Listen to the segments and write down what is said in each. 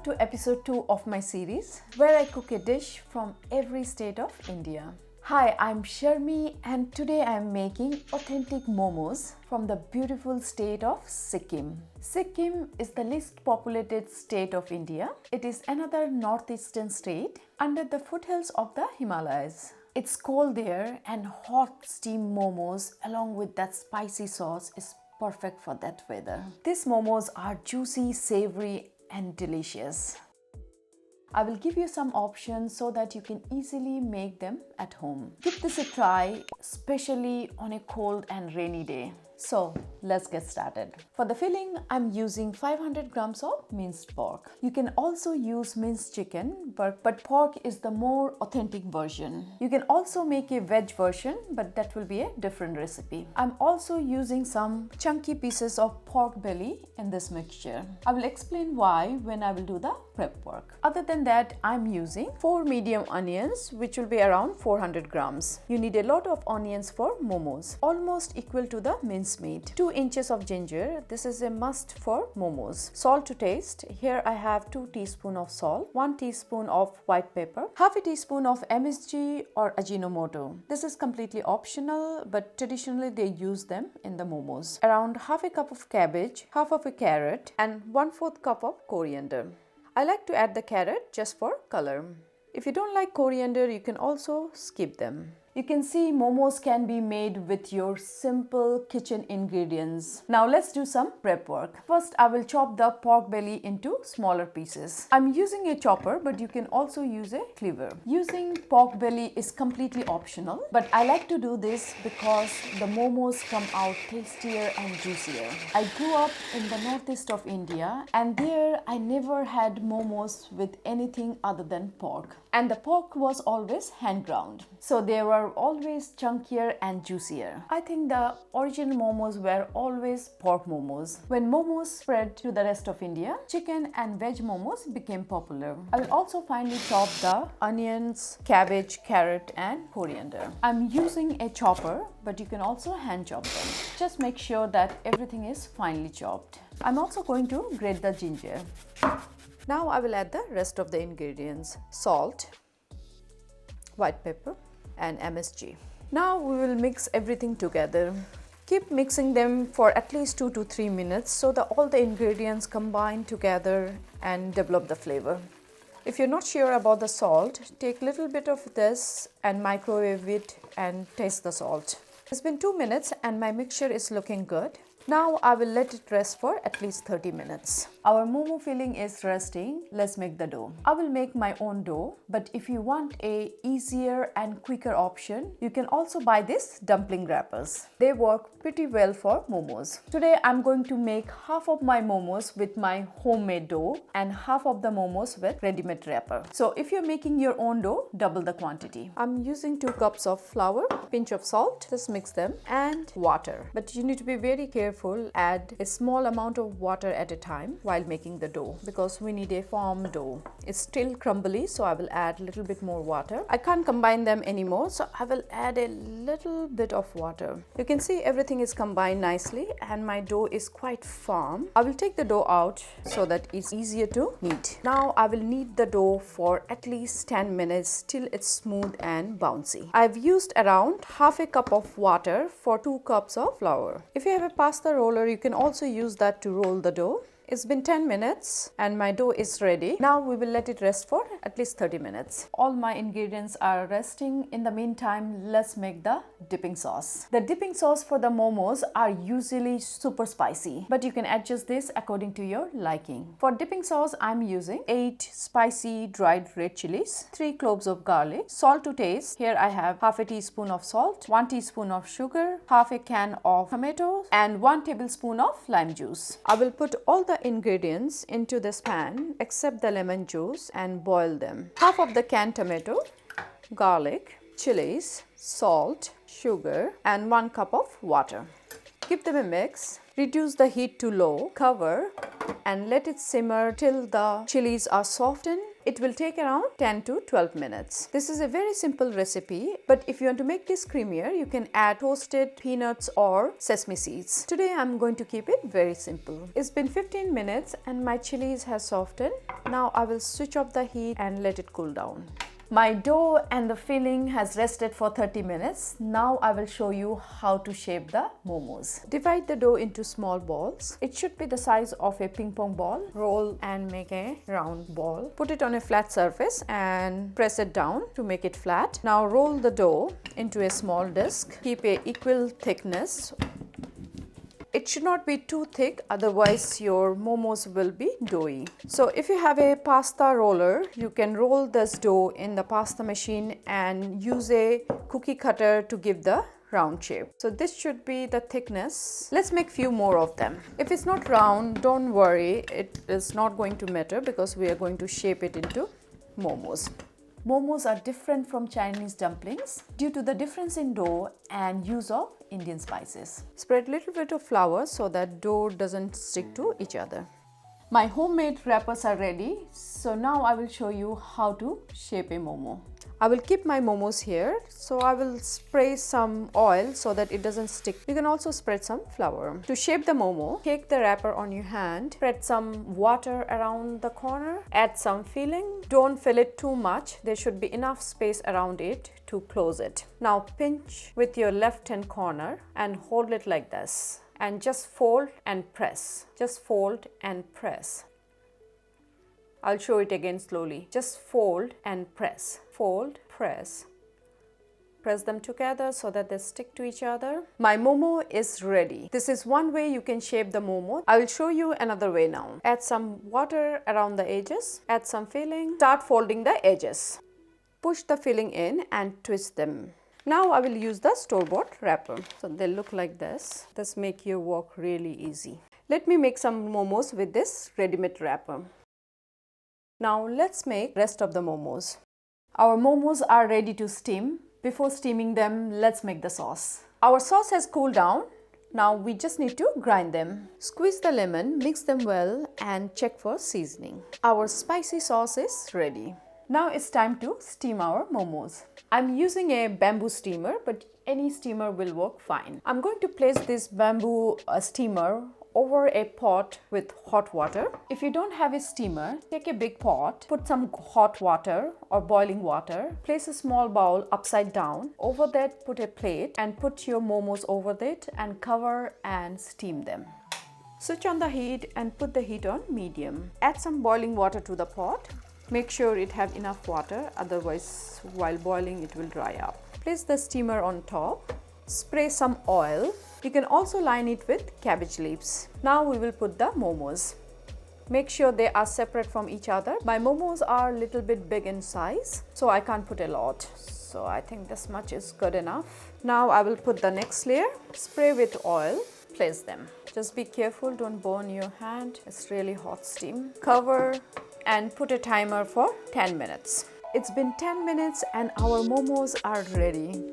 Welcome to episode 2 of my series where I cook a dish from every state of India. Hi, I'm Sharmi and today I'm making authentic momos from the beautiful state of Sikkim. Sikkim is the least populated state of India. It is another northeastern state under the foothills of the Himalayas. It's cold there and hot steamed momos along with that spicy sauce is perfect for that weather. These momos are juicy, savory and delicious. I will give you some options so that you can easily make them at home. Give this a try, especially on a cold and rainy day. So let's get started. For the filling, I'm using 500 grams of minced pork. You can also use minced chicken, but pork is the more authentic version. You can also make a veg version, but that will be a different recipe. I'm also using some chunky pieces of pork belly in this mixture. I will explain why when I will do the prep work. Other than that, I'm using 4 medium onions, which will be around 400 grams. You need a lot of onions for momos, almost equal to the minced meat. 2 inches of ginger. This is a must for momos. Salt to taste. Here I have 2 teaspoons of salt, 1 teaspoon of white pepper, half a teaspoon of MSG or Ajinomoto. This is completely optional, but traditionally they use them in the momos. Around half a cup of cabbage, half of a carrot and 1/4 cup of coriander. I like to add the carrot just for color. If you don't like coriander, you can also skip them. You can see momos can be made with your simple kitchen ingredients. Now let's do some prep work. First, I will chop the pork belly into smaller pieces. I'm using a chopper, but you can also use a cleaver. Using pork belly is completely optional, but I like to do this because the momos come out tastier and juicier. I grew up in the northeast of India and there I never had momos with anything other than pork. And the pork was always hand ground. So they were always chunkier and juicier. I think the original momos were always pork momos. When momos spread to the rest of India, chicken and veg momos became popular. I will also finely chop the onions, cabbage, carrot and coriander. I'm using a chopper, but you can also hand chop them. Just make sure that everything is finely chopped. I'm also going to grate the ginger. Now I will add the rest of the ingredients: salt, white pepper and MSG. Now we will mix everything together. Keep mixing them for at least 2 to 3 minutes so that all the ingredients combine together and develop the flavor. If you're not sure about the salt, take a little bit of this and microwave it and taste the salt. It's been 2 minutes and my mixture is looking good. Now I will let it rest for at least 30 minutes. Our momo filling is resting. Let's make the dough. I will make my own dough, but if you want a easier and quicker option, you can also buy these dumpling wrappers. They work pretty well for momos. Today I'm going to make half of my momos with my homemade dough and half of the momos with ready-made wrapper. So if you're making your own dough, double the quantity. I'm using 2 cups of flour, pinch of salt, just mix them, and water. But you need to be very careful. Add a small amount of water at a time while making the dough because we need a firm dough. It's still crumbly, so I will add a little bit more water. I can't combine them anymore, so I will add a little bit of water. You can see everything is combined nicely and my dough is quite firm. I will take the dough out so that it's easier to knead. Now I will knead the dough for at least 10 minutes till it's smooth and bouncy. I've used around half a cup of water for 2 cups of flour. If you have a pasta roller, you can also use that to roll the dough. It's been 10 minutes and my dough is ready. Now we will let it rest for at least 30 minutes. All my ingredients are resting. In the meantime, let's make the dipping sauce. The dipping sauce for the momos are usually super spicy, but you can adjust this according to your liking. For dipping sauce, I'm using 8 spicy dried red chilies, 3 cloves of garlic, salt to taste. Here I have half a teaspoon of salt, 1 teaspoon of sugar, half a can of tomatoes and 1 tablespoon of lime juice. I will put all the ingredients into this pan except the lemon juice and boil them. Half of the canned tomato, garlic, chilies, salt, sugar and 1 cup of water. Give them a mix. Reduce the heat to low, cover and let it simmer till the chilies are softened It will take around 10 to 12 minutes. This is a very simple recipe, but if you want to make this creamier, you can add toasted peanuts or sesame seeds. Today I'm going to keep it very simple. It's been 15 minutes and my chilies has softened. Now I will switch off the heat and let it cool down. My dough and the filling has rested for 30 minutes. Now I will show you how to shape the momos. Divide the dough into small balls. It should be the size of a ping pong ball. Roll and make a round ball. Put it on a flat surface and press it down to make it flat. Now roll the dough into a small disc. Keep a equal thickness. It should not be too thick, otherwise your momos will be doughy. So if you have a pasta roller, you can roll this dough in the pasta machine and use a cookie cutter to give the round shape. So this should be the thickness. Let's make few more of them. If it's not round, don't worry, it is not going to matter because we are going to shape it into momos. Momos are different from Chinese dumplings due to the difference in dough and use of Indian spices. Spread a little bit of flour so that dough doesn't stick to each other. My homemade wrappers are ready, so now I will show you how to shape a momo. I will keep my momos here, so I will spray some oil so that it doesn't stick. You can also spread some flour. To shape the momo, take the wrapper on your hand, spread some water around the corner, add some filling. Don't fill it too much. There should be enough space around it to close it. Now pinch with your left hand corner and hold it like this. And just fold and press. Just fold and press. I'll show it again slowly. Just fold and press. Fold, press. Press them together so that they stick to each other. My momo is ready. This is one way you can shape the momo. I will show you another way now. Add some water around the edges. Add some filling. Start folding the edges. Push the filling in and twist them. Now I will use the store-bought wrapper. So they look like this. This makes your work really easy. Let me make some momos with this ready-made wrapper. Now let's make rest of the momos. Our momos are ready to steam. Before steaming them, let's make the sauce. Our sauce has cooled down. Now we just need to grind them. Squeeze the lemon, mix them well and check for seasoning. Our spicy sauce is ready. Now it's time to steam our momos. I'm using a bamboo steamer, but any steamer will work fine. I'm going to place this bamboo steamer over a pot with hot water. If you don't have a steamer, take a big pot, put some hot water or boiling water, place a small bowl upside down. Over that, put a plate and put your momos over it and cover and steam them. Switch on the heat and put the heat on medium. Add some boiling water to the pot. Make sure it have enough water, otherwise while boiling it will dry up. Place the steamer on top. Spray some oil. You can also line it with cabbage leaves. Now we will put the momos. Make sure they are separate from each other. My momos are a little bit big in size, so I can't put a lot. So I think this much is good enough. Now I will put the next layer. Spray with oil. Place them. Just be careful, don't burn your hand. It's really hot steam. Cover and put a timer for 10 minutes. It's been 10 minutes and our momos are ready.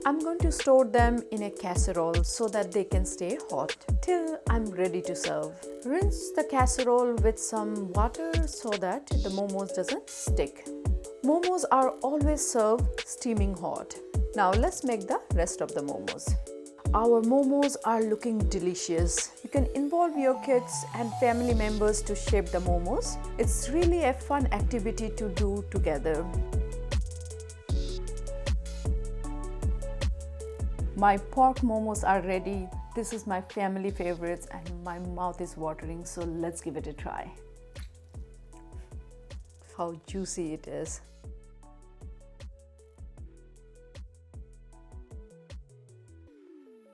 I'm going to store them in a casserole so that they can stay hot till I'm ready to serve. Rinse the casserole with some water so that the momos doesn't stick. Momos are always served steaming hot. Now let's make the rest of the momos. Our momos are looking delicious. You can involve your kids and family members to shape the momos. It's really a fun activity to do together. My pork momos are ready. This is my family favorites and my mouth is watering, so let's give it a try. How juicy it is.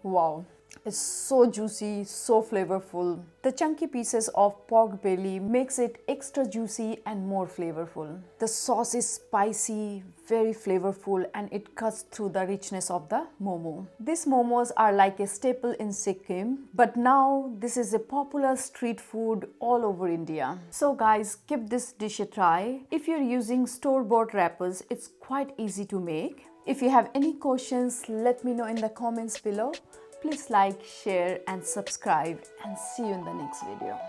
Wow, it's so juicy, so flavorful. The chunky pieces of pork belly makes it extra juicy and more flavorful. The sauce is spicy, very flavorful, and it cuts through the richness of the momo. These momos are like a staple in Sikkim, but now this is a popular street food all over India. So guys, give this dish a try. If you're using store-bought wrappers, it's quite easy to make. If you have any questions, let me know in the comments below. Please like, share and subscribe, and see you in the next video.